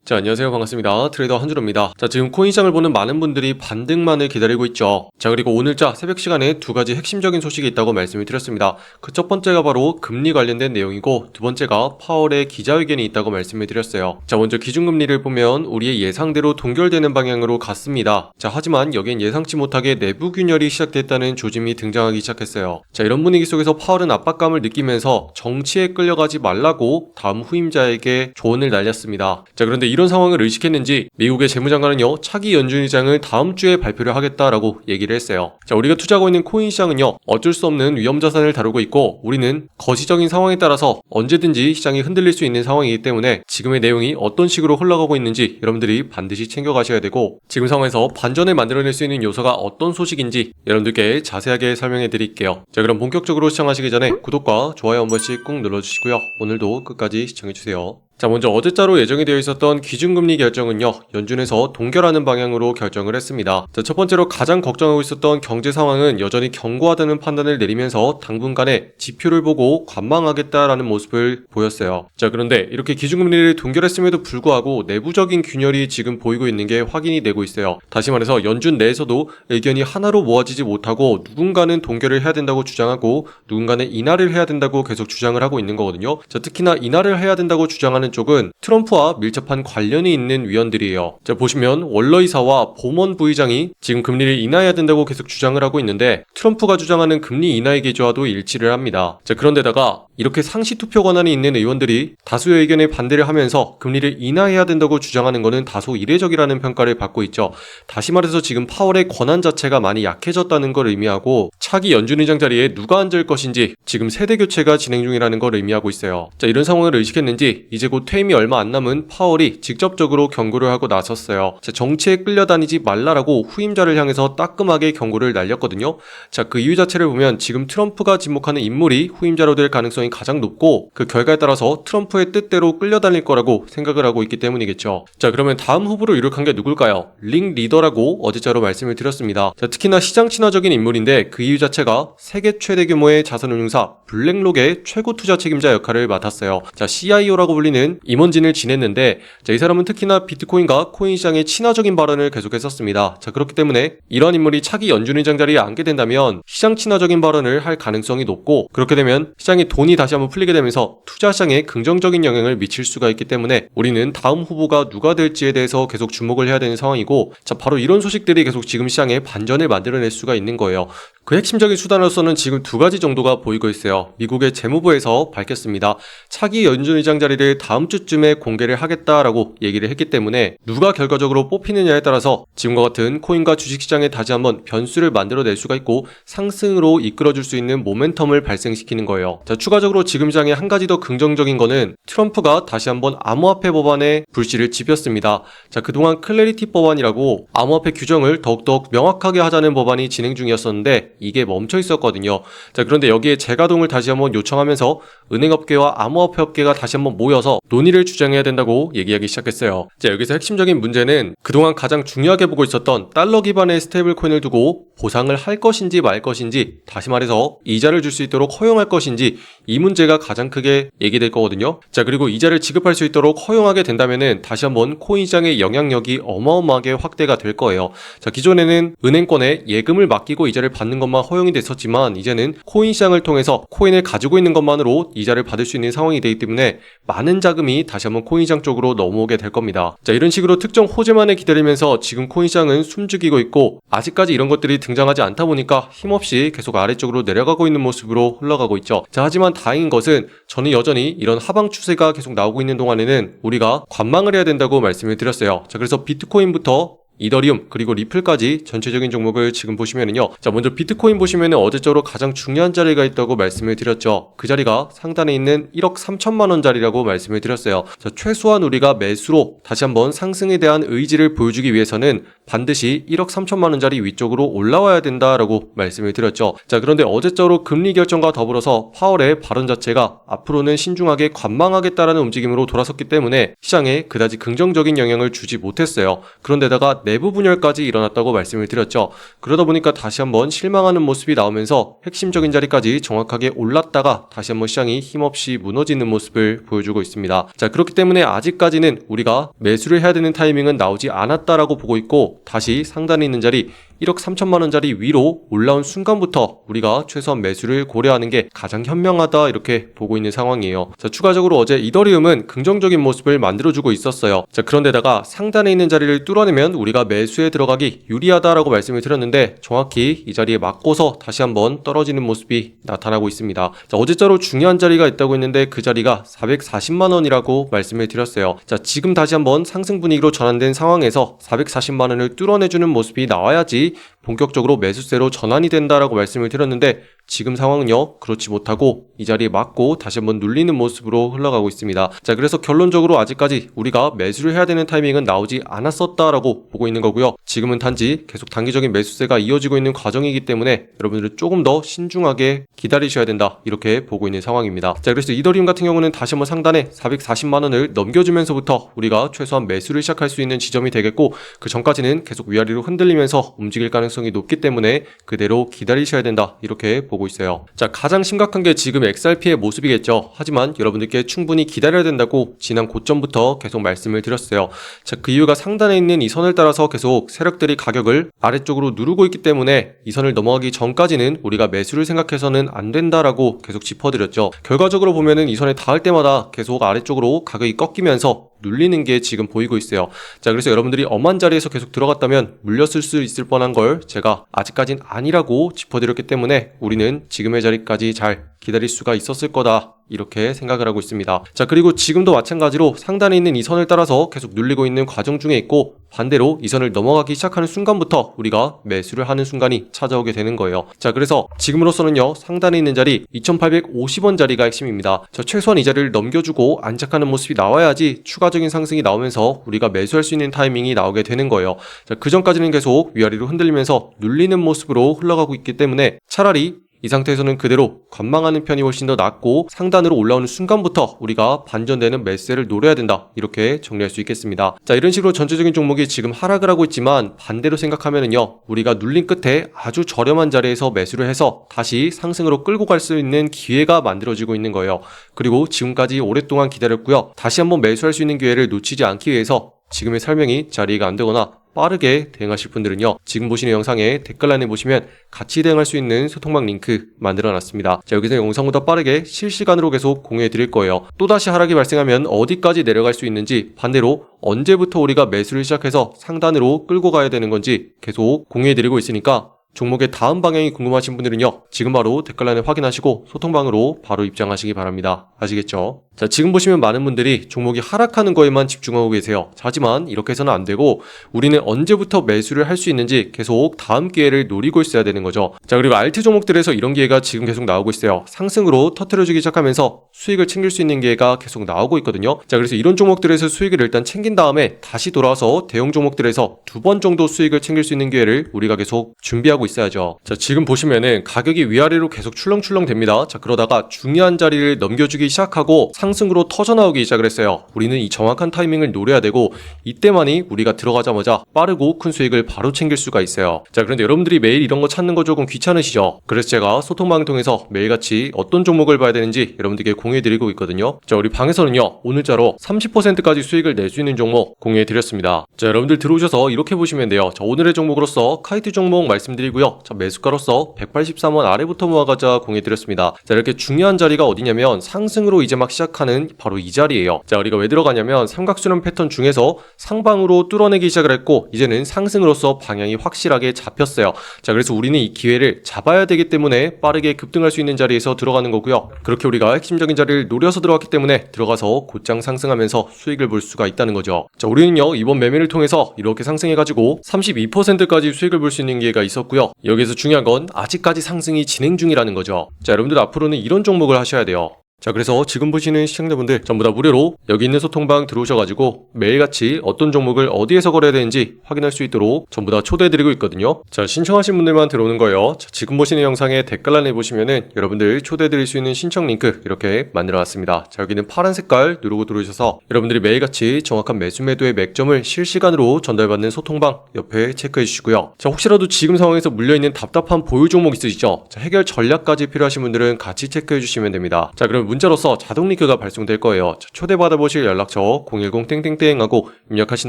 자, 안녕하세요. 반갑습니다. 트레이더 한준호입니다. 자, 지금 코인 시장을 보는 많은 분들이 반등만을 기다리고 있죠. 자, 그리고 오늘자 새벽 시간에 두 가지 핵심적인 소식이 있다고 말씀을 드렸습니다. 그 첫 번째가 바로 금리 관련된 내용이고, 두 번째가 파월의 기자회견이 있다고 말씀을 드렸어요. 자, 먼저 기준금리를 보면 우리의 예상대로 동결되는 방향으로 갔습니다. 자, 하지만 여긴 예상치 못하게 내부 균열이 시작됐다는 조짐이 등장하기 시작했어요. 자, 이런 분위기 속에서 파월은 압박감을 느끼면서 정치에 끌려가지 말라고 다음 후임자에게 조언을 날렸습니다. 자, 그런데 이런 상황을 의식했는지 미국의 재무장관은요, 차기 연준 의장을 다음 주에 발표를 하겠다라고 얘기를 했어요. 자, 우리가 투자하고 있는 코인 시장은요, 어쩔 수 없는 위험 자산을 다루고 있고, 우리는 거시적인 상황에 따라서 언제든지 시장이 흔들릴 수 있는 상황이기 때문에 지금의 내용이 어떤 식으로 흘러가고 있는지 여러분들이 반드시 챙겨가셔야 되고, 지금 상황에서 반전을 만들어낼 수 있는 요소가 어떤 소식인지 여러분들께 자세하게 설명해 드릴게요. 자, 그럼 본격적으로 시작하시기 전에 구독과 좋아요 한 번씩 꾹 눌러주시고요. 오늘도 끝까지 시청해주세요. 자, 먼저 어제자로 예정이 되어 있었던 기준금리 결정은요, 연준에서 동결하는 방향으로 결정을 했습니다. 자, 첫 번째로 가장 걱정하고 있었던 경제 상황은 여전히 견고하다는 판단을 내리면서 당분간의 지표를 보고 관망하겠다라는 모습을 보였어요. 자, 그런데 이렇게 기준금리를 동결했음에도 불구하고 내부적인 균열이 지금 보이고 있는 게 확인이 되고 있어요. 다시 말해서 연준 내에서도 의견이 하나로 모아지지 못하고 누군가는 동결을 해야 된다고 주장하고 누군가는 인하를 해야 된다고 계속 주장을 하고 있는 거거든요. 자, 특히나 인하를 해야 된다고 주장하는 쪽은 트럼프와 밀접한 관련이 있는 위원들이에요. 자, 보시면 월러 이사와 봄원 부의장이 지금 금리를 인하해야 된다고 계속 주장을 하고 있는데, 트럼프가 주장하는 금리 인하의 계조와도 일치를 합니다. 자, 그런데다가 이렇게 상시 투표 권한이 있는 의원들이 다수의 의견에 반대를 하면서 금리를 인하해야 된다고 주장하는 것은 다소 이례적이라는 평가를 받고 있죠. 다시 말해서 지금 파월의 권한 자체가 많이 약해졌다는 걸 의미하고, 차기 연준 의장 자리에 누가 앉을 것인지 지금 세대 교체가 진행 중이라는 걸 의미하고 있어요. 자, 이런 상황을 의식했는지 이제 곧 퇴임이 얼마 안 남은 파월이 직접적으로 경고를 하고 나섰어요. 자, 정치에 끌려다니지 말라라고 후임자를 향해서 따끔하게 경고를 날렸거든요. 자, 그 이유 자체를 보면 지금 트럼프가 지목하는 인물이 후임자로 될 가능성이 가장 높고, 그 결과에 따라서 트럼프의 뜻대로 끌려다닐 거라고 생각을 하고 있기 때문이겠죠. 자, 그러면 다음 후보로 유력한 게 누굴까요? 링 리더라고 어제자로 말씀을 드렸습니다. 자, 특히나 시장 친화적인 인물인데 그 이유 자체가 세계 최대 규모의 자산운용사 블랙록의 최고 투자 책임자 역할을 맡았어요. 자, CIO라고 불리는 임원진을 지냈는데, 자, 이 사람은 특히나 비트코인과 코인 시장의 친화적인 발언을 계속했었습니다. 자, 그렇기 때문에 이러한 인물이 차기 연준 의장 자리에 앉게 된다면 시장 친화적인 발언을 할 가능성이 높고, 그렇게 되면 시장의 돈이 다시 한번 풀리게 되면서 투자 시장에 긍정적인 영향을 미칠 수가 있기 때문에 우리는 다음 후보가 누가 될지에 대해서 계속 주목을 해야 되는 상황이고, 자, 바로 이런 소식들이 계속 지금 시장에 반전을 만들어낼 수가 있는 거예요. 그 핵심적인 수단으로서는 지금 두 가지 정도가 보이고 있어요. 미국의 재무부에서 밝혔습니다. 차기 연준 의장 자리를 다음 주쯤에 공개를 하겠다라고 얘기를 했기 때문에 누가 결과적으로 뽑히느냐에 따라서 지금과 같은 코인과 주식시장에 다시 한번 변수를 만들어낼 수가 있고 상승으로 이끌어줄 수 있는 모멘텀을 발생시키는 거예요. 자, 추가적으로 지금 시장에 한 가지 더 긍정적인 거는 트럼프가 다시 한번 암호화폐 법안에 불씨를 지폈습니다. 자, 그동안 클래리티 법안이라고 암호화폐 규정을 더욱더 명확하게 하자는 법안이 진행 중이었었는데 이게 멈춰 있었거든요. 자, 그런데 여기에 재가동을 다시 한번 요청하면서 은행업계와 암호화폐 업계가 다시 한번 모여서 논의를 주장해야 된다고 얘기하기 시작했어요. 자, 여기서 핵심적인 문제는 그동안 가장 중요하게 보고 있었던 달러 기반의 스테이블 코인을 두고 보상을 할 것인지 말 것인지, 다시 말해서 이자를 줄 수 있도록 허용할 것인지, 이 문제가 가장 크게 얘기될 거거든요. 자, 그리고 이자를 지급할 수 있도록 허용하게 된다면은 다시 한번 코인 시장의 영향력이 어마어마하게 확대가 될 거예요. 자, 기존에는 은행권에 예금을 맡기고 이자를 받는 것만 허용이 됐었지만 이제는 코인 시장을 통해서 코인을 가지고 있는 것만으로 이자를 받을 수 있는 상황이 되기 때문에 많은 자금이 다시 한번 코인 시장 쪽으로 넘어오게 될 겁니다. 자, 이런 식으로 특정 호재만을 기다리면서 지금 코인 시장은 숨죽이고 있고, 아직까지 이런 것들이 등장하지 않다 보니까 힘없이 계속 아래쪽으로 내려가고 있는 모습으로 흘러가고 있죠. 자, 하지만 다행인 것은 저는 여전히 이런 하방 추세가 계속 나오고 있는 동안에는 우리가 관망을 해야 된다고 말씀을 드렸어요. 자, 그래서 비트코인부터 이더리움 그리고 리플까지 전체적인 종목을 지금 보시면은요, 자, 먼저 비트코인 보시면은 어제저로 가장 중요한 자리가 있다고 말씀을 드렸죠. 그 자리가 상단에 있는 1억 3천만 원 자리라고 말씀을 드렸어요. 자, 최소한 우리가 매수로 다시 한번 상승에 대한 의지를 보여주기 위해서는 반드시 1억 3천만 원짜리 위쪽으로 올라와야 된다라고 말씀을 드렸죠. 자, 그런데 어제저로 금리 결정과 더불어서 파월의 발언 자체가 앞으로는 신중하게 관망하겠다라는 움직임으로 돌아섰기 때문에 시장에 그다지 긍정적인 영향을 주지 못했어요. 그런데다가 내부 분열까지 일어났다고 말씀을 드렸죠. 그러다 보니까 다시 한번 실망하는 모습이 나오면서 핵심적인 자리까지 정확하게 올랐다가 다시 한번 시장이 힘없이 무너지는 모습을 보여주고 있습니다. 자, 그렇기 때문에 아직까지는 우리가 매수를 해야 되는 타이밍은 나오지 않았다라고 보고 있고, 다시 상단에 있는 자리 1억 3천만 원짜리 위로 올라온 순간부터 우리가 최소한 매수를 고려하는 게 가장 현명하다, 이렇게 보고 있는 상황이에요. 자, 추가적으로 어제 이더리움은 긍정적인 모습을 만들어주고 있었어요. 자, 그런데다가 상단에 있는 자리를 뚫어내면 우리가 매수에 들어가기 유리하다라고 말씀을 드렸는데, 정확히 이 자리에 맞고서 다시 한번 떨어지는 모습이 나타나고 있습니다. 자, 어제자로 중요한 자리가 있다고 했는데 그 자리가 440만 원이라고 말씀을 드렸어요. 자, 지금 다시 한번 상승 분위기로 전환된 상황에서 440만 원을 뚫어내주는 모습이 나와야지 본격적으로 매수세로 전환이 된다라고 말씀을 드렸는데, 지금 상황은요 그렇지 못하고 이 자리에 맞고 다시 한번 눌리는 모습으로 흘러가고 있습니다. 자, 그래서 결론적으로 아직까지 우리가 매수를 해야 되는 타이밍은 나오지 않았었다라고 보고 있는 거고요. 지금은 단지 계속 단기적인 매수세가 이어지고 있는 과정이기 때문에 여러분들은 조금 더 신중하게 기다리셔야 된다, 이렇게 보고 있는 상황입니다. 자, 그래서 이더리움 같은 경우는 다시 한번 상단에 440만 원을 넘겨주면서부터 우리가 최소한 매수를 시작할 수 있는 지점이 되겠고, 그 전까지는 계속 위아래로 흔들리면서 움직일 가능성이 높기 때문에 그대로 기다리셔야 된다, 이렇게 보고 있어요. 자, 가장 심각한 게 지금 XRP의 모습이겠죠. 하지만 여러분들께 충분히 기다려야 된다고 지난 고점부터 계속 말씀을 드렸어요. 자, 그 이유가 상단에 있는 이 선을 따라서 계속 세력들이 가격을 아래쪽으로 누르고 있기 때문에 이 선을 넘어가기 전까지는 우리가 매수를 생각해서는 안 된다라고 계속 짚어드렸죠. 결과적으로 보면은 이 선에 닿을 때마다 계속 아래쪽으로 가격이 꺾이면서 눌리는 게 지금 보이고 있어요. 자, 그래서 여러분들이 엄한 자리에서 계속 들어갔다면 물렸을 수 있을 뻔한 걸 제가 아직까진 아니라고 짚어드렸기 때문에 우리는 지금의 자리까지 잘 기다릴 수가 있었을 거다, 이렇게 생각을 하고 있습니다. 자, 그리고 지금도 마찬가지로 상단에 있는 이 선을 따라서 계속 눌리고 있는 과정 중에 있고, 반대로 이 선을 넘어가기 시작하는 순간부터 우리가 매수를 하는 순간이 찾아오게 되는 거예요. 자, 그래서 지금으로서는요 상단에 있는 자리 2850원 자리가 핵심입니다. 자, 최소한 이 자리를 넘겨주고 안착하는 모습이 나와야지 추가적인 상승이 나오면서 우리가 매수할 수 있는 타이밍이 나오게 되는 거예요. 자, 그 전까지는 계속 위아래로 흔들리면서 눌리는 모습으로 흘러가고 있기 때문에 차라리 이 상태에서는 그대로 관망하는 편이 훨씬 더 낫고, 상단으로 올라오는 순간부터 우리가 반전되는 매수세를 노려야 된다, 이렇게 정리할 수 있겠습니다. 자, 이런 식으로 전체적인 종목이 지금 하락을 하고 있지만 반대로 생각하면은요 우리가 눌린 끝에 아주 저렴한 자리에서 매수를 해서 다시 상승으로 끌고 갈 수 있는 기회가 만들어지고 있는 거예요. 그리고 지금까지 오랫동안 기다렸고요, 다시 한번 매수할 수 있는 기회를 놓치지 않기 위해서 지금의 설명이 자리가 안 되거나 빠르게 대응하실 분들은요 지금 보시는 영상에 댓글란에 보시면 같이 대응할 수 있는 소통방 링크 만들어 놨습니다. 자, 여기서 영상보다 빠르게 실시간으로 계속 공유해 드릴 거예요. 또다시 하락이 발생하면 어디까지 내려갈 수 있는지, 반대로 언제부터 우리가 매수를 시작해서 상단으로 끌고 가야 되는 건지 계속 공유해 드리고 있으니까 종목의 다음 방향이 궁금하신 분들은요 지금 바로 댓글란에 확인하시고 소통방으로 바로 입장하시기 바랍니다. 아시겠죠? 자, 지금 보시면 많은 분들이 종목이 하락하는 거에만 집중하고 계세요. 자, 하지만 이렇게 해서는 안 되고 우리는 언제부터 매수를 할 수 있는지 계속 다음 기회를 노리고 있어야 되는 거죠. 자, 그리고 알트 종목들에서 이런 기회가 지금 계속 나오고 있어요. 상승으로 터트려주기 시작하면서 수익을 챙길 수 있는 기회가 계속 나오고 있거든요. 자, 그래서 이런 종목들에서 수익을 일단 챙긴 다음에 다시 돌아와서 대형 종목들에서 2번 정도 수익을 챙길 수 있는 기회를 우리가 계속 준비하고 있어야죠. 자, 지금 보시면은 가격이 위아래로 계속 출렁출렁 됩니다. 자, 그러다가 중요한 자리를 넘겨주기 시작하고 상승으로 터져나오기 시작을 했어요. 우리는 이 정확한 타이밍을 노려야 되고, 이때만이 우리가 들어가자마자 빠르고 큰 수익을 바로 챙길 수가 있어요. 자, 그런데 여러분들이 매일 이런 거 찾는 거 조금 귀찮으시죠? 그래서 제가 소통방을 통해서 매일같이 어떤 종목을 봐야 되는지 여러분들께 공유해드리고 있거든요. 자, 우리 방에서는요 오늘자로 30%까지 수익을 낼 수 있는 종목 공유해드렸습니다. 자, 여러분들 들어오셔서 이렇게 보시면 돼요. 자, 오늘의 종목으로서 카이트 종목 말씀드리고요. 자, 매수가로서 183원 아래부터 모아가자 공유해드렸습니다. 자, 이렇게 중요한 자리가 어디냐면 상승으로 이제 막 시작하는 바로 이 자리예요. 자, 우리가 왜 들어가냐면 삼각수렴 패턴 중에서 상방으로 뚫어내기 시작을 했고, 이제는 상승으로서 방향이 확실하게 잡혔어요. 자, 그래서 우리는 이 기회를 잡아야 되기 때문에 빠르게 급등할 수 있는 자리에서 들어가는 거고요. 그렇게 우리가 핵심적인 자리를 노려서 들어갔기 때문에 들어가서 곧장 상승하면서 수익을 볼 수가 있다는 거죠. 자, 우리는요 이번 매매를 통해서 이렇게 상승해가지고 32%까지 수익을 볼 수 있는 기회가 있었고요. 여기서 중요한 건 아직까지 상승이 진행 중이라는 거죠. 자, 여러분들 앞으로는 이런 종목을 하셔야 돼요. 자, 그래서 지금 보시는 시청자분들 전부 다 무료로 여기 있는 소통방 들어오셔가지고 매일같이 어떤 종목을 어디에서 거래해야 되는지 확인할 수 있도록 전부 다 초대해드리고 있거든요. 자, 신청하신 분들만 들어오는 거예요. 자, 지금 보시는 영상의 댓글란에 보시면은 여러분들 초대해드릴 수 있는 신청 링크 이렇게 만들어놨습니다. 자, 여기는 파란 색깔 누르고 들어오셔서 여러분들이 매일같이 정확한 매수 매도의 맥점을 실시간으로 전달받는 소통방 옆에 체크해 주시고요. 자, 혹시라도 지금 상황에서 물려있는 답답한 보유 종목 있으시죠? 자, 해결 전략까지 필요하신 분들은 같이 체크해 주시면 됩니다. 자, 그럼 문자로서 자동 링크가 발송될 거예요. 자, 초대받아보실 연락처 010 하고 입력하신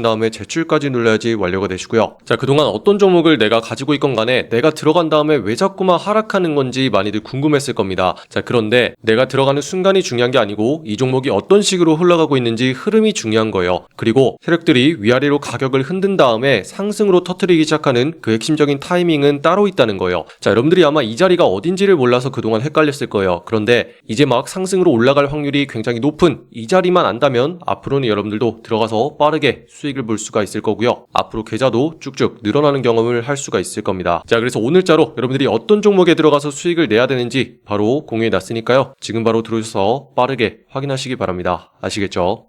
다음에 제출까지 눌러야지 완료가 되시고요. 자, 그동안 어떤 종목을 내가 가지고 있건 간에 내가 들어간 다음에 왜 자꾸만 하락하는 건지 많이들 궁금했을 겁니다. 자, 그런데 내가 들어가는 순간이 중요한 게 아니고 이 종목이 어떤 식으로 흘러가고 있는지 흐름이 중요한 거예요. 그리고 세력들이 위아래로 가격을 흔든 다음에 상승으로 터뜨리기 시작하는 그 핵심적인 타이밍은 따로 있다는 거예요. 자, 여러분들이 아마 이 자리가 어딘지를 몰라서 그동안 헷갈렸을 거예요. 그런데 이제 막 상승으로 올라갈 확률이 굉장히 높은 이 자리만 안다면 앞으로는 여러분들도 들어가서 빠르게 수익을 볼 수가 있을 거고요. 앞으로 계좌도 쭉쭉 늘어나는 경험을 할 수가 있을 겁니다. 자, 그래서 오늘자로 여러분들이 어떤 종목에 들어가서 수익을 내야 되는지 바로 공유해 놨으니까요. 지금 바로 들어오셔서 빠르게 확인하시기 바랍니다. 아시겠죠?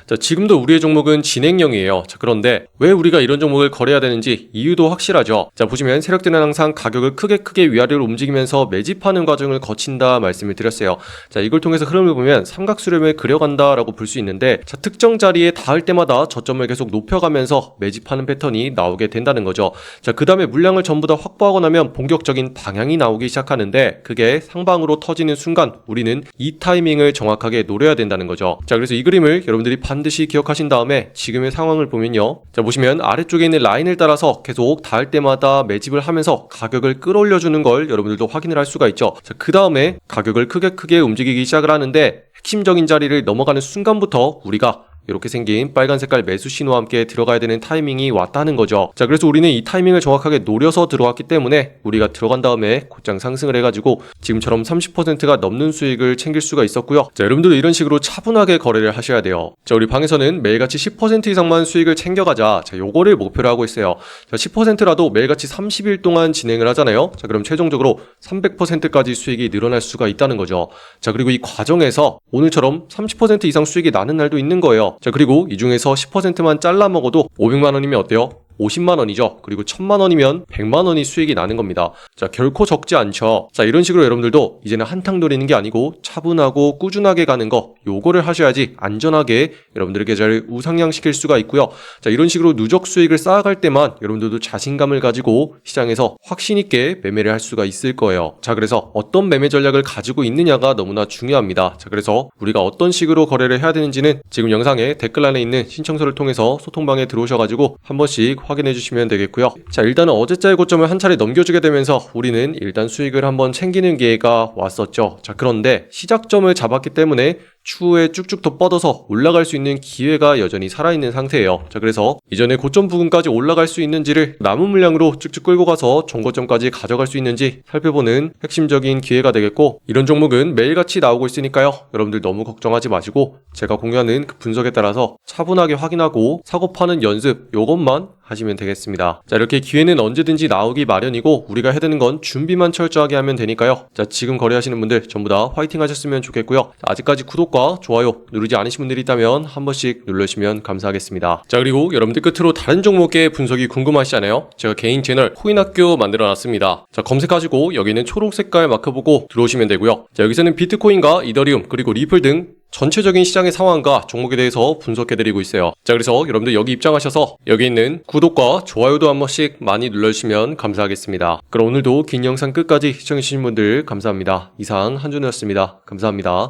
자, 지금도 우리의 종목은 진행형이에요. 자, 그런데 왜 우리가 이런 종목을 거래해야 되는지 이유도 확실하죠. 자, 보시면 세력들은 항상 가격을 크게 위아래로 움직이면서 매집하는 과정을 거친다 말씀을 드렸어요. 자, 이걸 통해서 흐름을 보면 삼각수렴을 그려간다라고 볼 수 있는데, 자, 특정 자리에 닿을 때마다 저점을 계속 높여가면서 매집하는 패턴이 나오게 된다는 거죠. 자, 그 다음에 물량을 전부 다 확보하고 나면 본격적인 방향이 나오기 시작하는데, 그게 상방으로 터지는 순간 우리는 이 타이밍을 정확하게 노려야 된다는 거죠. 자, 그래서 이 그림을 여러분들이 반드시 기억하신 다음에 지금의 상황을 보면요. 자, 보시면 아래쪽에 있는 라인을 따라서 계속 닿을 때마다 매집을 하면서 가격을 끌어올려주는 걸 여러분들도 확인을 할 수가 있죠. 자, 그 다음에 가격을 크게 움직이기 시작을 하는데 핵심적인 자리를 넘어가는 순간부터 우리가 이렇게 생긴 빨간 색깔 매수 신호와 함께 들어가야 되는 타이밍이 왔다는 거죠. 자, 그래서 우리는 이 타이밍을 정확하게 노려서 들어왔기 때문에 우리가 들어간 다음에 곧장 상승을 해가지고 지금처럼 30%가 넘는 수익을 챙길 수가 있었고요. 자, 여러분들도 이런 식으로 차분하게 거래를 하셔야 돼요. 자, 우리 방에서는 매일같이 10% 이상만 수익을 챙겨가자. 자, 요거를 목표로 하고 있어요. 자, 10%라도 매일같이 30일 동안 진행을 하잖아요. 자, 그럼 최종적으로 300%까지 수익이 늘어날 수가 있다는 거죠. 자, 그리고 이 과정에서 오늘처럼 30% 이상 수익이 나는 날도 있는 거예요. 자, 그리고 이 중에서 10%만 잘라 먹어도 500만 원이면 어때요? 50만 원이죠. 그리고 1000만 원이면 100만 원이 수익이 나는 겁니다. 자, 결코 적지 않죠. 자, 이런 식으로 여러분들도 이제는 한탕 노리는 게 아니고 차분하고 꾸준하게 가는 거, 요거를 하셔야지 안전하게 여러분들의 계좌를 우상향시킬 수가 있고요. 자, 이런 식으로 누적 수익을 쌓아갈 때만 여러분들도 자신감을 가지고 시장에서 확신 있게 매매를 할 수가 있을 거예요. 자, 그래서 어떤 매매 전략을 가지고 있느냐가 너무나 중요합니다. 자, 그래서 우리가 어떤 식으로 거래를 해야 되는지는 지금 영상에 댓글란에 있는 신청서를 통해서 소통방에 들어오셔가지고 한 번씩 확인해 주시면 되겠고요. 자, 일단은 어제자의 고점을 한 차례 넘겨주게 되면서 우리는 일단 수익을 한번 챙기는 기회가 왔었죠. 자, 그런데 시작점을 잡았기 때문에 추후에 쭉쭉 더 뻗어서 올라갈 수 있는 기회가 여전히 살아있는 상태예요. 자, 그래서 이전에 고점 부근까지 올라갈 수 있는지를 남은 물량으로 쭉쭉 끌고 가서 정고점까지 가져갈 수 있는지 살펴보는 핵심적인 기회가 되겠고, 이런 종목은 매일같이 나오고 있으니까요. 여러분들 너무 걱정하지 마시고 제가 공유하는 그 분석에 따라서 차분하게 확인하고 사고 파는 연습 요것만 하시면 되겠습니다. 자, 이렇게 기회는 언제든지 나오기 마련이고 우리가 해야 되는 건 준비만 철저하게 하면 되니까요. 자, 지금 거래하시는 분들 전부 다 화이팅 하셨으면 좋겠고요. 자, 아직까지 구독과 좋아요 누르지 않으신 분들이 있다면 한 번씩 눌러주시면 감사하겠습니다. 자, 그리고 여러분들 끝으로 다른 종목의 분석이 궁금하시잖아요. 제가 개인 채널 코인학교 만들어놨습니다. 자, 검색하시고 여기는 초록 색깔 마크 보고 들어오시면 되고요. 자, 여기서는 비트코인과 이더리움 그리고 리플 등 전체적인 시장의 상황과 종목에 대해서 분석해드리고 있어요. 자, 그래서 여러분들 여기 입장하셔서 여기 있는 구독과 좋아요도 한 번씩 많이 눌러주시면 감사하겠습니다. 그럼 오늘도 긴 영상 끝까지 시청해주신 분들 감사합니다. 이상 한준호였습니다. 감사합니다.